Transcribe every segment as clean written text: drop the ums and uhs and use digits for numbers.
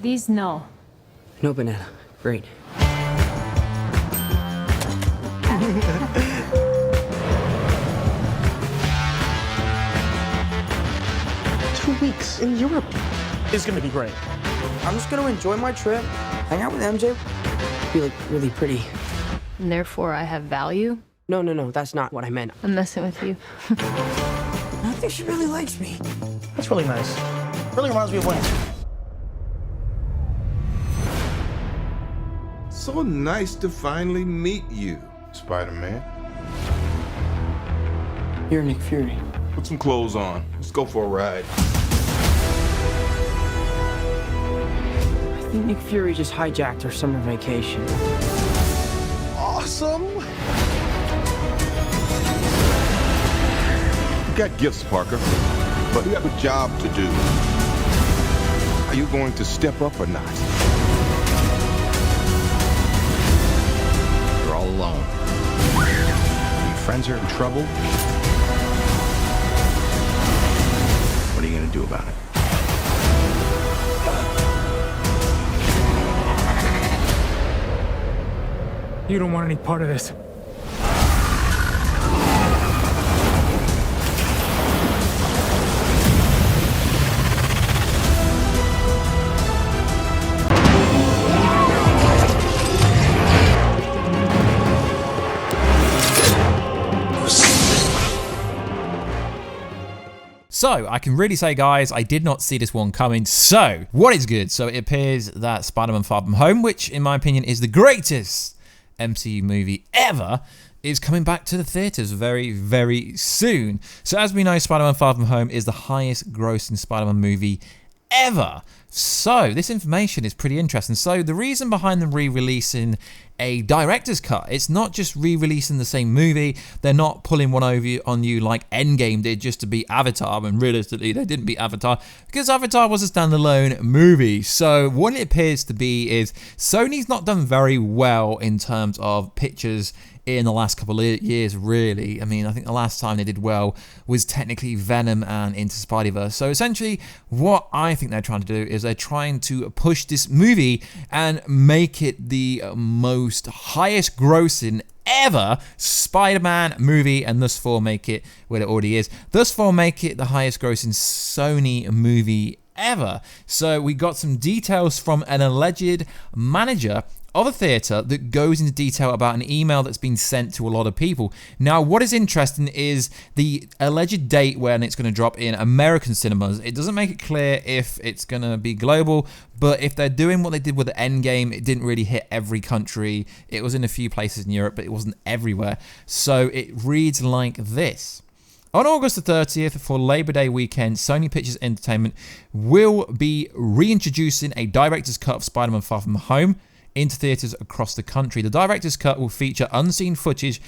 These, no. No banana. Great. 2 weeks in Europe. It's gonna be great. I'm just gonna enjoy my trip, hang out with MJ. Be like really pretty. And therefore I have value? No, that's not what I meant. I'm messing with you. I think she really likes me. That's really nice. Really reminds me of when. So nice to finally meet you, Spider-Man. You're Nick Fury. Put some clothes on. Let's go for a ride. I think Nick Fury just hijacked our summer vacation. Awesome. You got gifts, Parker, but you have a job to do. Are you going to step up or not? You're all alone. Your friends are in trouble. What are you gonna do about it? You don't want any part of this. So, I can really say, guys, I did not see this one coming. So, what is good? So, it appears that Spider-Man Far From Home, which in my opinion is the greatest MCU movie ever, is coming back to the theaters very, very soon. So, as we know, Spider-Man Far From Home is the highest grossing Spider-Man movie ever. So, this information is pretty interesting. So, the reason behind them re-releasing a director's cut, it's not just re-releasing the same movie. They're not pulling one over on you like EndGame did just to beat Avatar, and realistically, they didn't beat Avatar because Avatar was a standalone movie. So, what it appears to be is Sony's not done very well in terms of pictures in the last couple of years, really. I mean, I think the last time they did well was technically Venom and Into Spider-Verse. So essentially, what I think they're trying to do is they're trying to push this movie and make it the most highest grossing ever Spider-Man movie, and thus far make it, well, it already is, thus far make it the highest grossing Sony movie ever. So we got some details from an alleged manager of a theatre that goes into detail about an email that's been sent to a lot of people. Now, what is interesting is the alleged date when it's going to drop in American cinemas. It doesn't make it clear if it's going to be global, but if they're doing what they did with the EndGame, it didn't really hit every country. It was in a few places in Europe, but it wasn't everywhere. So it reads like this. On August the 30th, for Labor Day weekend, Sony Pictures Entertainment will be reintroducing a director's cut of Spider-Man Far From Home into theaters across the country. The director's cut will feature unseen footage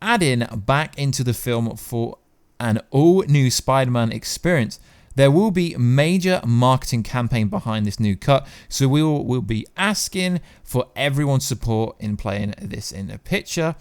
adding back into the film for an all-new Spider-Man experience. There will be a major marketing campaign behind this new cut, so we'll be asking for everyone's support in playing this in a picture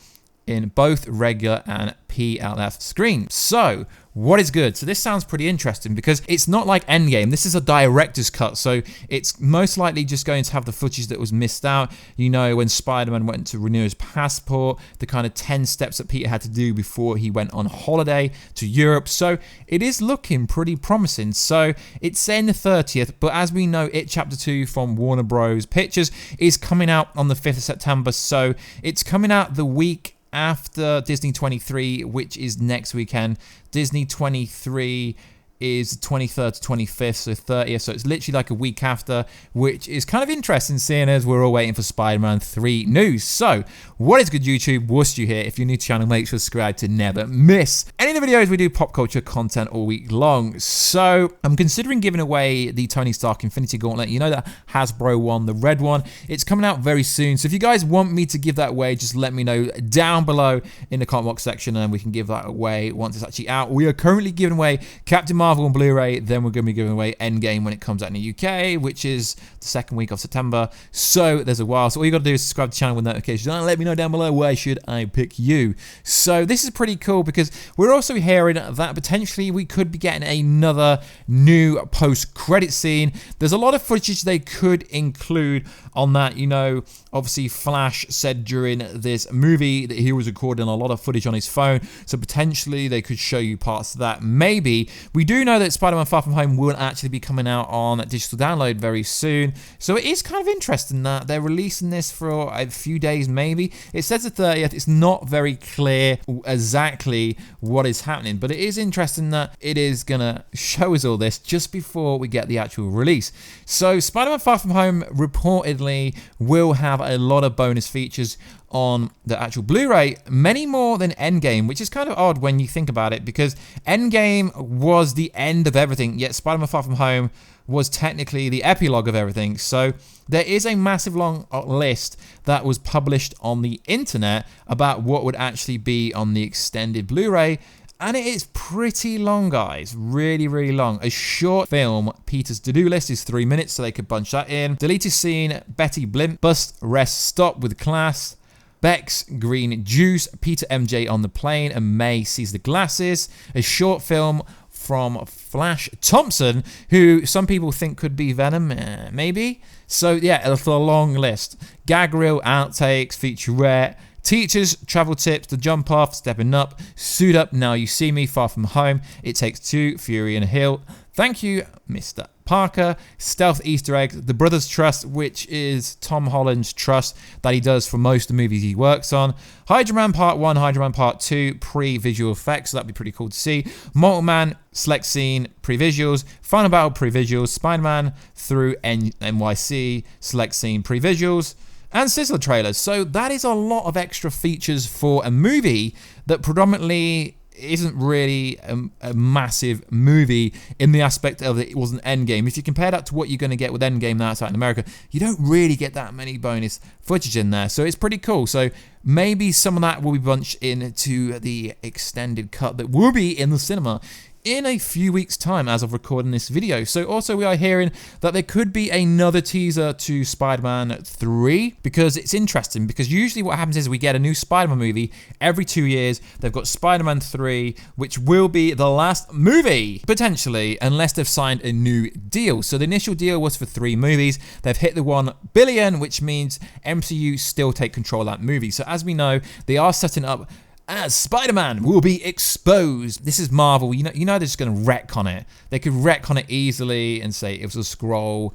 in both regular and PLF screens. So, what is good? So this sounds pretty interesting because it's not like EndGame. This is a director's cut, so it's most likely just going to have the footage that was missed out. You know, when Spider-Man went to renew his passport, the kind of 10 steps that Peter had to do before he went on holiday to Europe. So it is looking pretty promising. So it's saying the 30th, but as we know, It Chapter 2 from Warner Bros. Pictures is coming out on the 5th of September. So it's coming out the week after Disney 23, which is next weekend. Disney 23 is 23rd to 25th, so 30th, so it's literally like a week after, which is kind of interesting seeing as we're all waiting for Spider-Man 3 news. So, what is good, YouTube? Warstu here. If you're new to the channel, make sure to subscribe to never miss any of the videos. We do pop culture content all week long. So, I'm considering giving away the Tony Stark Infinity Gauntlet. You know that Hasbro one, the red one. It's coming out very soon, so if you guys want me to give that away, just let me know down below in the comment box section, and we can give that away once it's actually out. We are currently giving away Captain Marvel Marvel on Blu-ray, then we're going to be giving away EndGame when it comes out in the UK, which is the second week of September. So there's a while. So all you got to do is subscribe to the channel with notifications and let me know down below why should I pick you. So this is pretty cool because we're also hearing that potentially we could be getting another new post-credit scene. There's a lot of footage they could include on that. You know, obviously Flash said during this movie that he was recording a lot of footage on his phone, so potentially they could show you parts of that. Maybe. We do know that Spider-Man Far From Home will actually be coming out on digital download very soon, so it is kind of interesting that they're releasing this for a few days maybe. It says the 30th. It's not very clear exactly what is happening, but it is interesting that it is gonna show us all this just before we get the actual release. So Spider-Man Far From Home reportedly will have a lot of bonus features on the actual Blu-ray, many more than EndGame, which is kind of odd when you think about it, because EndGame was the end of everything, yet Spider-Man Far From Home was technically the epilogue of everything. So there is a massive long list that was published on the internet about what would actually be on the extended Blu-ray, and it is pretty long, guys. Really, really long. A short film, Peter's to-do list, is 3 minutes, so they could bunch that in. Deleted scene, Betty Blimp, bust, rest, stop with class. Beck's green juice, Peter MJ on the plane, and May sees the glasses. A short film from Flash Thompson, who some people think could be Venom, maybe. So yeah, it's a long list. Gag reel, outtakes, featurette, teachers, travel tips, the jump off, stepping up, suit up, now you see me, Far From Home, It Takes Two, Fury and Hill. Thank you, Mr. Parker, stealth Easter eggs, The Brothers Trust, which is Tom Holland's trust that he does for most of the movies he works on. Hydra Man Part 1, Hydra Man Part 2, pre-visual effects, so that'd be pretty cool to see. Mortal Man, select scene, pre-visuals. Final Battle, pre-visuals. Spider-Man through NYC, select scene, pre-visuals. And sizzler trailers. So that is a lot of extra features for a movie that predominantly isn't really a massive movie in the aspect of it wasn't EndGame. If you compare that to what you're going to get with EndGame now outside in America, you don't really get that many bonus footage in there. So it's pretty cool. So maybe some of that will be bunched into the extended cut that will be in the cinema in a few weeks' time as of recording this video. So also we are hearing that there could be another teaser to Spider-Man 3, because it's interesting, because usually what happens is we get a new Spider-Man movie every 2 years. They've got Spider-Man 3, which will be the last movie, potentially, unless they've signed a new deal. So the initial deal was for 3 movies. They've hit the 1 billion, which means MCU still take control of that movie. So as we know, they are setting up as Spider-Man will be exposed. This is Marvel. You know they're just going to retcon it. They could retcon it easily and say it was a scroll.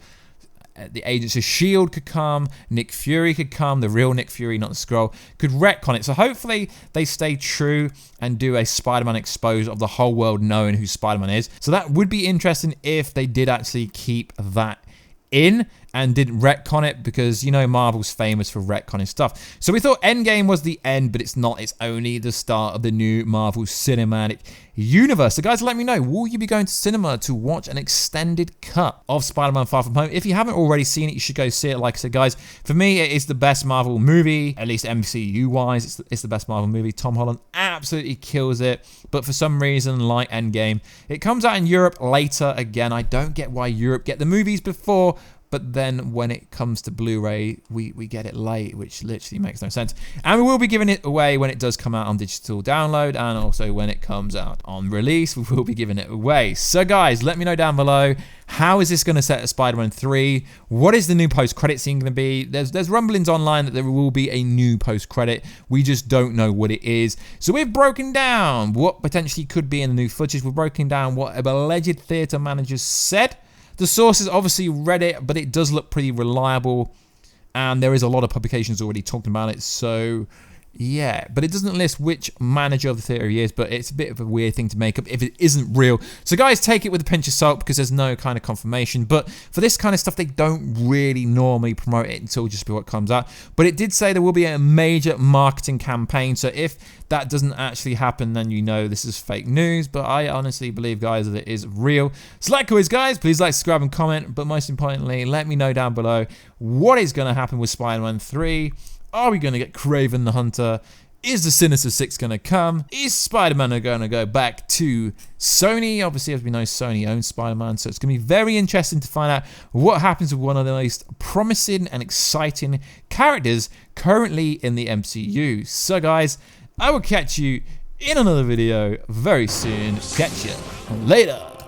The Agents of S.H.I.E.L.D. could come. Nick Fury could come. The real Nick Fury, not the scroll. Could retcon it. So hopefully they stay true and do a Spider-Man expose of the whole world knowing who Spider-Man is. So that would be interesting if they did actually keep that in and didn't retcon it, because you know Marvel's famous for retconning stuff. So we thought EndGame was the end, but it's not. It's only the start of the new Marvel Cinematic Universe. So guys, let me know, will you be going to cinema to watch an extended cut of Spider-Man Far From Home? If you haven't already seen it, you should go see it. Like I said, guys, for me, it is the best Marvel movie, at least MCU-wise. It's the best Marvel movie. Tom Holland absolutely kills it, but for some reason, like EndGame, it comes out in Europe later. Again, I don't get why Europe get the movies before, but then when it comes to Blu-ray, we get it late, which literally makes no sense. And we will be giving it away when it does come out on digital download, and also when it comes out on release, we will be giving it away. So guys, let me know down below, how is this going to set Spider-Man 3? What is the new post-credit scene going to be? There's rumblings online that there will be a new post-credit. We just don't know what it is. So we've broken down what potentially could be in the new footage. We've broken down what a alleged theater manager said. The source is obviously Reddit, but it does look pretty reliable, and there is a lot of publications already talking about it. So yeah, but it doesn't list which manager of the theater he is, but it's a bit of a weird thing to make up if it isn't real. So guys, take it with a pinch of salt, because there's no kind of confirmation. But for this kind of stuff, they don't really normally promote it until just before it comes out. But it did say there will be a major marketing campaign. So if that doesn't actually happen, then you know this is fake news. But I honestly believe, guys, that it is real. So like always, guys, please like, subscribe, and comment. But most importantly, let me know down below what is going to happen with Spider-Man 3. Are we going to get Kraven the Hunter? Is the Sinister Six going to come? Is Spider-Man going to go back to Sony? Obviously, as we know, Sony owns Spider-Man, so it's going to be very interesting to find out what happens with one of the most promising and exciting characters currently in the MCU. So guys, I will catch you in another video very soon. Catch you later.